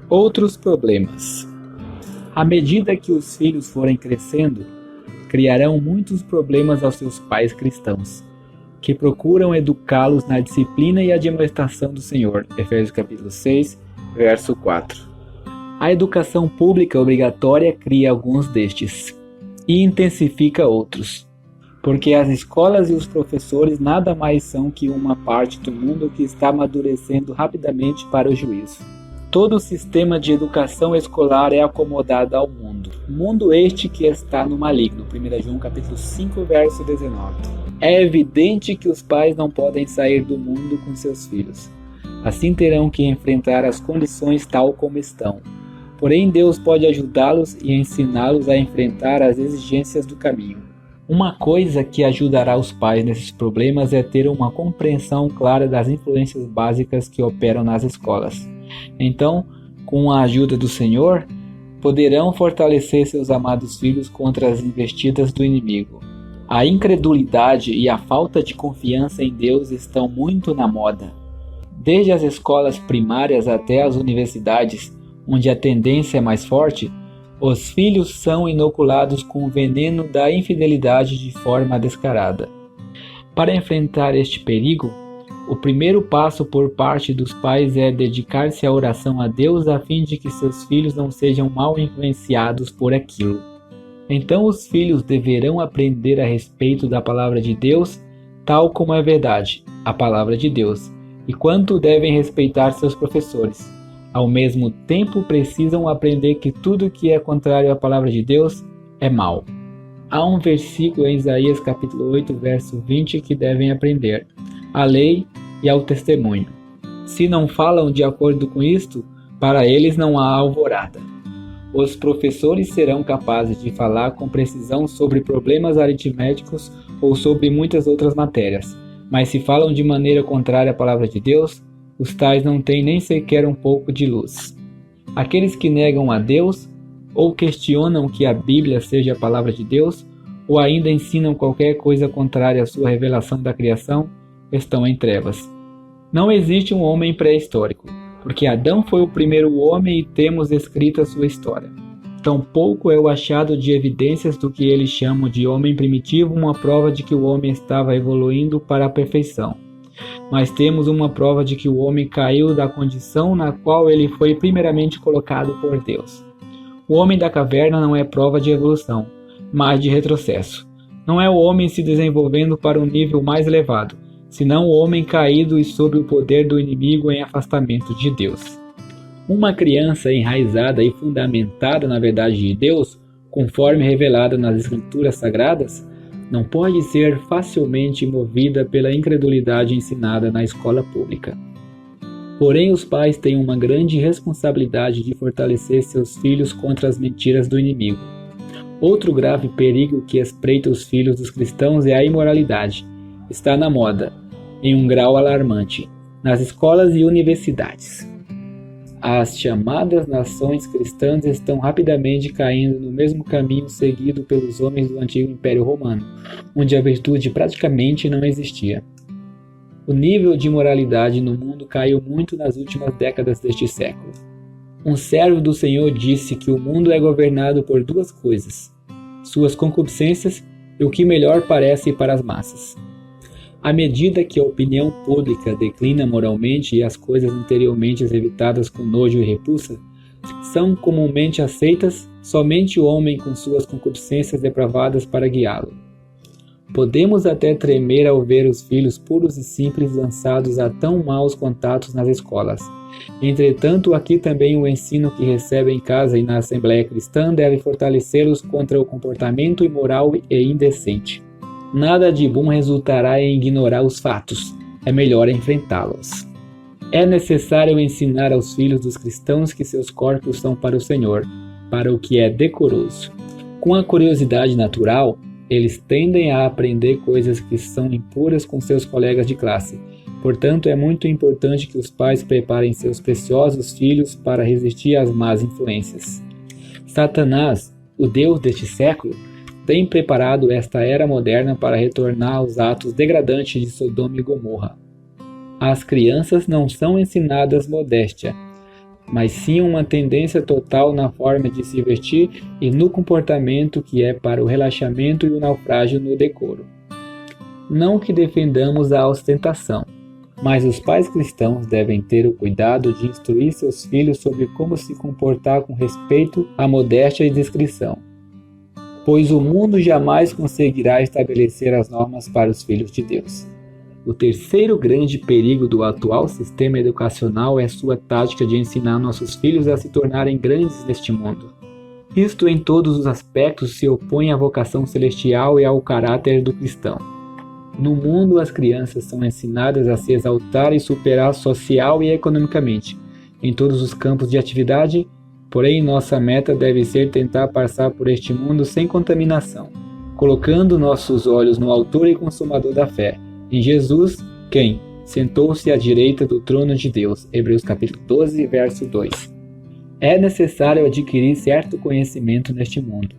Outros problemas. À medida que os filhos forem crescendo, criarão muitos problemas aos seus pais cristãos, que procuram educá-los na disciplina e admoestação do Senhor. Efésios capítulo 6, verso 4. A educação pública obrigatória cria alguns destes e intensifica outros, porque as escolas e os professores nada mais são que uma parte do mundo que está amadurecendo rapidamente para o juízo. Todo o sistema de educação escolar é acomodado ao mundo este que está no maligno. 1 João capítulo 5, verso 19. É evidente que os pais não podem sair do mundo com seus filhos. Assim terão que enfrentar as condições tal como estão. Porém, Deus pode ajudá-los e ensiná-los a enfrentar as exigências do caminho. Uma coisa que ajudará os pais nesses problemas é ter uma compreensão clara das influências básicas que operam nas escolas. Então, com a ajuda do Senhor, poderão fortalecer seus amados filhos contra as investidas do inimigo. A incredulidade e a falta de confiança em Deus estão muito na moda. Desde as escolas primárias até as universidades, onde a tendência é mais forte, os filhos são inoculados com o veneno da infidelidade de forma descarada. Para enfrentar este perigo, o primeiro passo por parte dos pais é dedicar-se à oração a Deus a fim de que seus filhos não sejam mal influenciados por aquilo. Então os filhos deverão aprender a respeito da palavra de Deus, tal como é verdade, a palavra de Deus, e quanto devem respeitar seus professores. Ao mesmo tempo, precisam aprender que tudo que é contrário à palavra de Deus é mal. Há um versículo em Isaías capítulo 8, verso 20 que devem aprender: a lei e ao testemunho. Se não falam de acordo com isto, para eles não há alvorada. Os professores serão capazes de falar com precisão sobre problemas aritméticos ou sobre muitas outras matérias, mas se falam de maneira contrária à palavra de Deus, os tais não têm nem sequer um pouco de luz. Aqueles que negam a Deus, ou questionam que a Bíblia seja a palavra de Deus, ou ainda ensinam qualquer coisa contrária à sua revelação da criação, estão em trevas. Não existe um homem pré-histórico, porque Adão foi o primeiro homem e temos escrita sua história. Tampouco é o achado de evidências do que eles chamam de homem primitivo uma prova de que o homem estava evoluindo para a perfeição. Mas temos uma prova de que o homem caiu da condição na qual ele foi primeiramente colocado por Deus. O homem da caverna não é prova de evolução, mas de retrocesso. Não é o homem se desenvolvendo para um nível mais elevado, senão o homem caído e sob o poder do inimigo em afastamento de Deus. Uma criança enraizada e fundamentada na verdade de Deus, conforme revelada nas Escrituras Sagradas, não pode ser facilmente movida pela incredulidade ensinada na escola pública. Porém, os pais têm uma grande responsabilidade de fortalecer seus filhos contra as mentiras do inimigo. Outro grave perigo que espreita os filhos dos cristãos é a imoralidade. Está na moda, em um grau alarmante, nas escolas e universidades. As chamadas nações cristãs estão rapidamente caindo no mesmo caminho seguido pelos homens do antigo Império Romano, onde a virtude praticamente não existia. O nível de moralidade no mundo caiu muito nas últimas décadas deste século. Um servo do Senhor disse que o mundo é governado por duas coisas: suas concupiscências e o que melhor parece para as massas. À medida que a opinião pública declina moralmente e as coisas anteriormente evitadas com nojo e repulsa são comumente aceitas, somente o homem com suas concupiscências depravadas para guiá-lo. Podemos até tremer ao ver os filhos puros e simples lançados a tão maus contatos nas escolas. Entretanto, aqui também o ensino que recebem em casa e na Assembleia Cristã deve fortalecê-los contra o comportamento imoral e indecente. Nada de bom resultará em ignorar os fatos, é melhor enfrentá-los. É necessário ensinar aos filhos dos cristãos que seus corpos são para o Senhor, para o que é decoroso. Com a curiosidade natural, eles tendem a aprender coisas que são impuras com seus colegas de classe. Portanto, é muito importante que os pais preparem seus preciosos filhos para resistir às más influências. Satanás, o Deus deste século, tem preparado esta era moderna para retornar aos atos degradantes de Sodoma e Gomorra. As crianças não são ensinadas modéstia, mas sim uma tendência total na forma de se vestir e no comportamento que é para o relaxamento e o naufrágio no decoro. Não que defendamos a ostentação, mas os pais cristãos devem ter o cuidado de instruir seus filhos sobre como se comportar com respeito à modéstia e discrição, pois o mundo jamais conseguirá estabelecer as normas para os filhos de Deus. O terceiro grande perigo do atual sistema educacional é sua tática de ensinar nossos filhos a se tornarem grandes neste mundo. Isto em todos os aspectos se opõe à vocação celestial e ao caráter do cristão. No mundo, as crianças são ensinadas a se exaltar e superar social e economicamente, em todos os campos de atividade, porém nossa meta deve ser tentar passar por este mundo sem contaminação, colocando nossos olhos no autor e consumador da fé, em Jesus, quem sentou-se à direita do trono de Deus. Hebreus capítulo 12, verso 2. É necessário adquirir certo conhecimento neste mundo,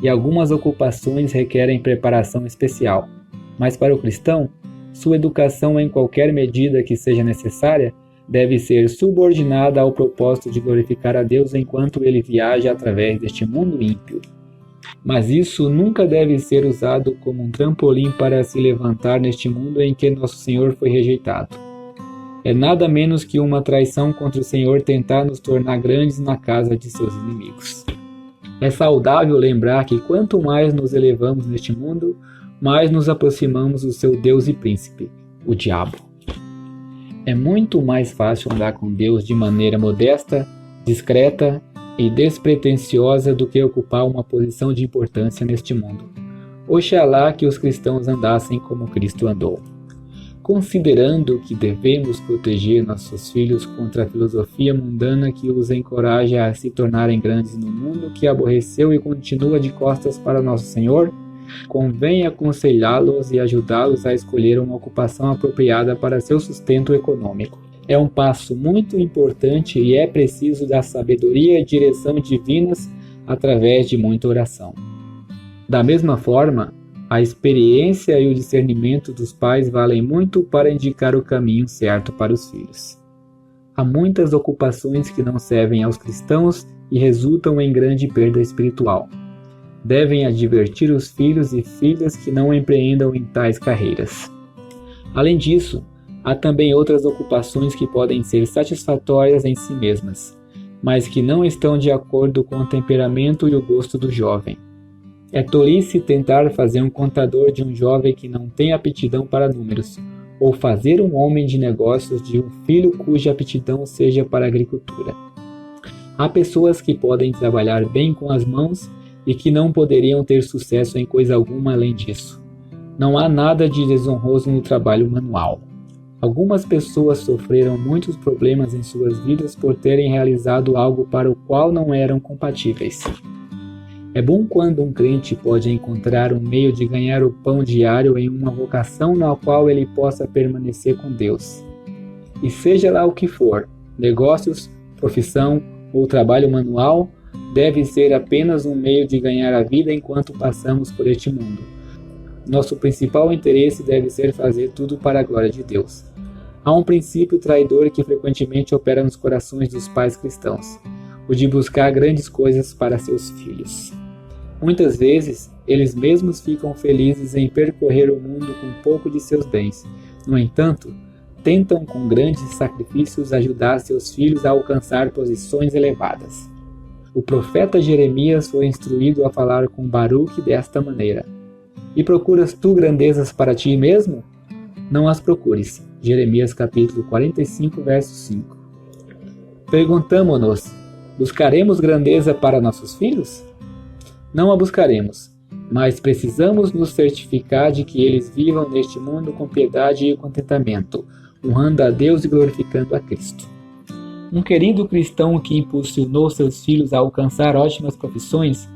e algumas ocupações requerem preparação especial. Mas para o cristão, sua educação em qualquer medida que seja necessária deve ser subordinada ao propósito de glorificar a Deus enquanto ele viaja através deste mundo ímpio. Mas isso nunca deve ser usado como um trampolim para se levantar neste mundo em que nosso Senhor foi rejeitado. É nada menos que uma traição contra o Senhor tentar nos tornar grandes na casa de seus inimigos. É saudável lembrar que quanto mais nos elevamos neste mundo, mais nos aproximamos do seu Deus e príncipe, o diabo. É muito mais fácil andar com Deus de maneira modesta, discreta e despretensiosa do que ocupar uma posição de importância neste mundo. Oxalá que os cristãos andassem como Cristo andou. Considerando que devemos proteger nossos filhos contra a filosofia mundana que os encoraja a se tornarem grandes no mundo que aborreceu e continua de costas para nosso Senhor, convém aconselhá-los e ajudá-los a escolher uma ocupação apropriada para seu sustento econômico. É um passo muito importante e é preciso da sabedoria e direção divinas através de muita oração. Da mesma forma, a experiência e o discernimento dos pais valem muito para indicar o caminho certo para os filhos. Há muitas ocupações que não servem aos cristãos e resultam em grande perda espiritual. Devem advertir os filhos e filhas que não empreendam em tais carreiras. Além disso, há também outras ocupações que podem ser satisfatórias em si mesmas, mas que não estão de acordo com o temperamento e o gosto do jovem. É tolice tentar fazer um contador de um jovem que não tem aptidão para números, ou fazer um homem de negócios de um filho cuja aptidão seja para a agricultura. Há pessoas que podem trabalhar bem com as mãos e que não poderiam ter sucesso em coisa alguma além disso. Não há nada de desonroso no trabalho manual. Algumas pessoas sofreram muitos problemas em suas vidas por terem realizado algo para o qual não eram compatíveis. É bom quando um crente pode encontrar um meio de ganhar o pão diário em uma vocação na qual ele possa permanecer com Deus. E seja lá o que for, negócios, profissão ou trabalho manual, deve ser apenas um meio de ganhar a vida enquanto passamos por este mundo. Nosso principal interesse deve ser fazer tudo para a glória de Deus. Há um princípio traidor que frequentemente opera nos corações dos pais cristãos, o de buscar grandes coisas para seus filhos. Muitas vezes, eles mesmos ficam felizes em percorrer o mundo com pouco de seus bens. No entanto, tentam com grandes sacrifícios ajudar seus filhos a alcançar posições elevadas. O profeta Jeremias foi instruído a falar com Baruque desta maneira: E procuras tu grandezas para ti mesmo? Não as procures. Jeremias capítulo 45, verso 5. Perguntamo-nos: buscaremos grandeza para nossos filhos? Não a buscaremos, mas precisamos nos certificar de que eles vivam neste mundo com piedade e contentamento, honrando a Deus e glorificando a Cristo. Um querido cristão que impulsionou seus filhos a alcançar ótimas profissões,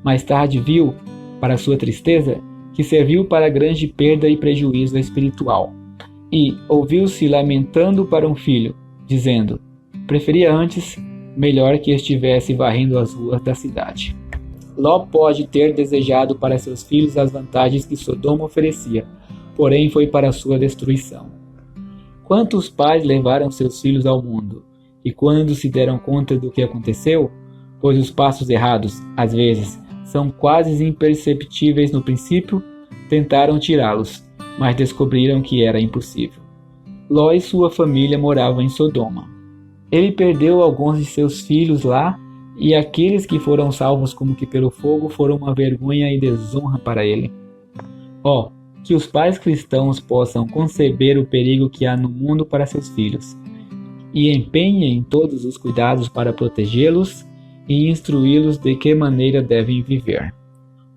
mais tarde viu, para sua tristeza, que serviu para grande perda e prejuízo espiritual. E ouviu-se lamentando para um filho, dizendo: preferia antes, melhor que estivesse varrendo as ruas da cidade. Ló pode ter desejado para seus filhos as vantagens que Sodoma oferecia, porém foi para sua destruição. Quantos pais levaram seus filhos ao mundo, E quando se deram conta do que aconteceu, pois os passos errados, às vezes, são quase imperceptíveis no princípio, tentaram tirá-los, mas descobriram que era impossível. Ló e sua família moravam em Sodoma. Ele perdeu alguns de seus filhos lá, e aqueles que foram salvos como que pelo fogo foram uma vergonha e desonra para ele. Que os pais cristãos possam conceber o perigo que há no mundo para seus filhos, e empenhem todos os cuidados para protegê-los e instruí-los de que maneira devem viver.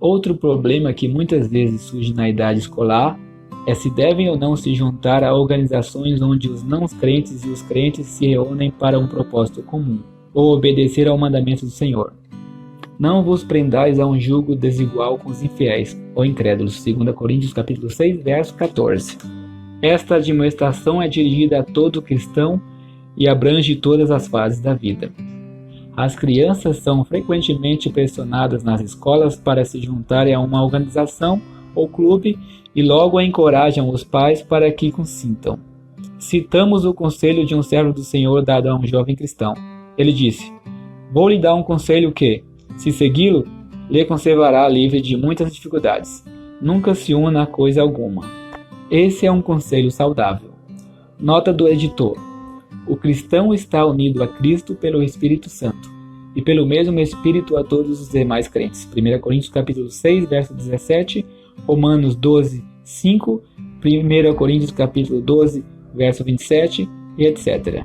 Outro problema que muitas vezes surge na idade escolar é se devem ou não se juntar a organizações onde os não crentes e os crentes se reúnem para um propósito comum, ou obedecer ao mandamento do Senhor. Não vos prendais a um jugo desigual com os infiéis ou incrédulos, 2 Coríntios capítulo 6, verso 14. Esta admoestação é dirigida a todo cristão e abrange todas as fases da vida. As crianças são frequentemente pressionadas nas escolas para se juntarem a uma organização ou clube e logo encorajam os pais para que consintam. Citamos o conselho de um servo do Senhor dado a um jovem cristão. Ele disse: "Vou lhe dar um conselho que, se segui-lo, lhe conservará livre de muitas dificuldades. Nunca se una a coisa alguma." Esse é um conselho saudável. Nota do editor: o cristão está unido a Cristo pelo Espírito Santo, e pelo mesmo Espírito a todos os demais crentes. 1 Coríntios capítulo 6, verso 17, Romanos 12, 5, 1 Coríntios capítulo 12, verso 27, e etc.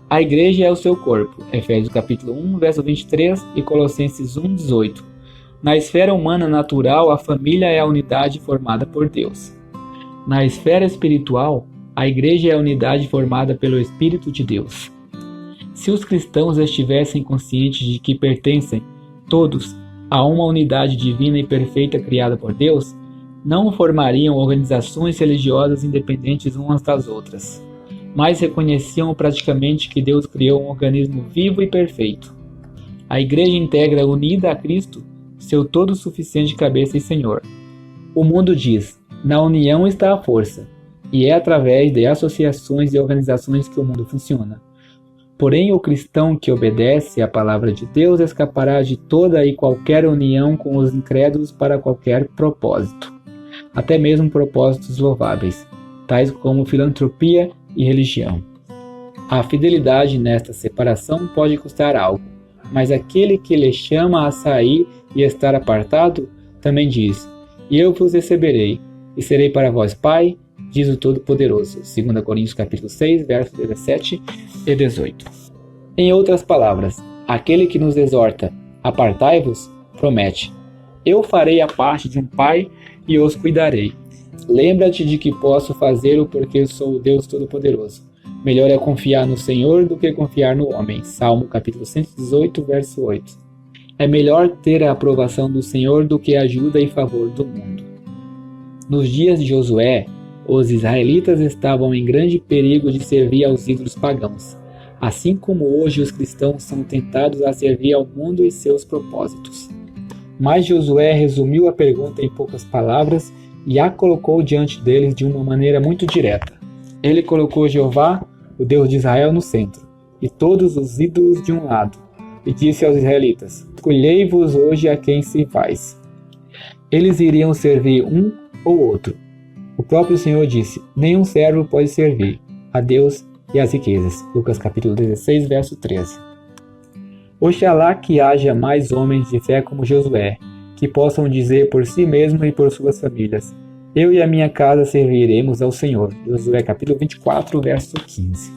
A igreja é o seu corpo. Efésios capítulo 1, verso 23 e Colossenses 1, 18. Na esfera humana natural, a família é a unidade formada por Deus. Na esfera espiritual, a igreja é a unidade formada pelo Espírito de Deus. Se os cristãos estivessem conscientes de que pertencem, todos, a uma unidade divina e perfeita criada por Deus, não formariam organizações religiosas independentes umas das outras, mas reconheciam praticamente que Deus criou um organismo vivo e perfeito. A igreja integra unida a Cristo, seu todo suficiente cabeça e Senhor. O mundo diz: na união está a força, e é através de associações e organizações que o mundo funciona. Porém, o cristão que obedece à palavra de Deus escapará de toda e qualquer união com os incrédulos para qualquer propósito, até mesmo propósitos louváveis, tais como filantropia e religião. A fidelidade nesta separação pode custar algo, mas aquele que lhe chama a sair e estar apartado também diz: "E eu vos receberei, e serei para vós pai", diz o Todo-Poderoso. 2 Coríntios capítulo 6, versos 17 e 18. Em outras palavras, aquele que nos exorta: "Apartai-vos", promete: "Eu farei a parte de um pai e os cuidarei. Lembra-te de que posso fazê-lo porque sou o Deus Todo-Poderoso. Melhor é confiar no Senhor do que confiar no homem." Salmo capítulo 118, verso 8. É melhor ter a aprovação do Senhor do que a ajuda e favor do mundo. Nos dias de Josué, os israelitas estavam em grande perigo de servir aos ídolos pagãos, assim como hoje os cristãos são tentados a servir ao mundo e seus propósitos. Mas Josué resumiu a pergunta em poucas palavras e a colocou diante deles de uma maneira muito direta. Ele colocou Jeová, o Deus de Israel, no centro, e todos os ídolos de um lado, e disse aos israelitas: "Escolhei-vos hoje a quem servais." Eles iriam servir um ou outro. O próprio Senhor disse: "Nenhum servo pode servir a Deus e às riquezas." Lucas capítulo 16, verso 13. Oxalá que haja mais homens de fé como Josué, que possam dizer por si mesmos e por suas famílias: "Eu e a minha casa serviremos ao Senhor." Josué capítulo 24, verso 15.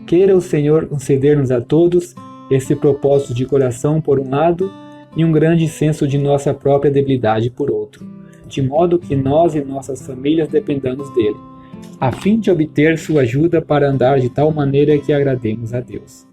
Queira o Senhor conceder-nos a todos esse propósito de coração por um lado e um grande senso de nossa própria debilidade por outro, de modo que nós e nossas famílias dependamos dele, a fim de obter sua ajuda para andar de tal maneira que agrademos a Deus.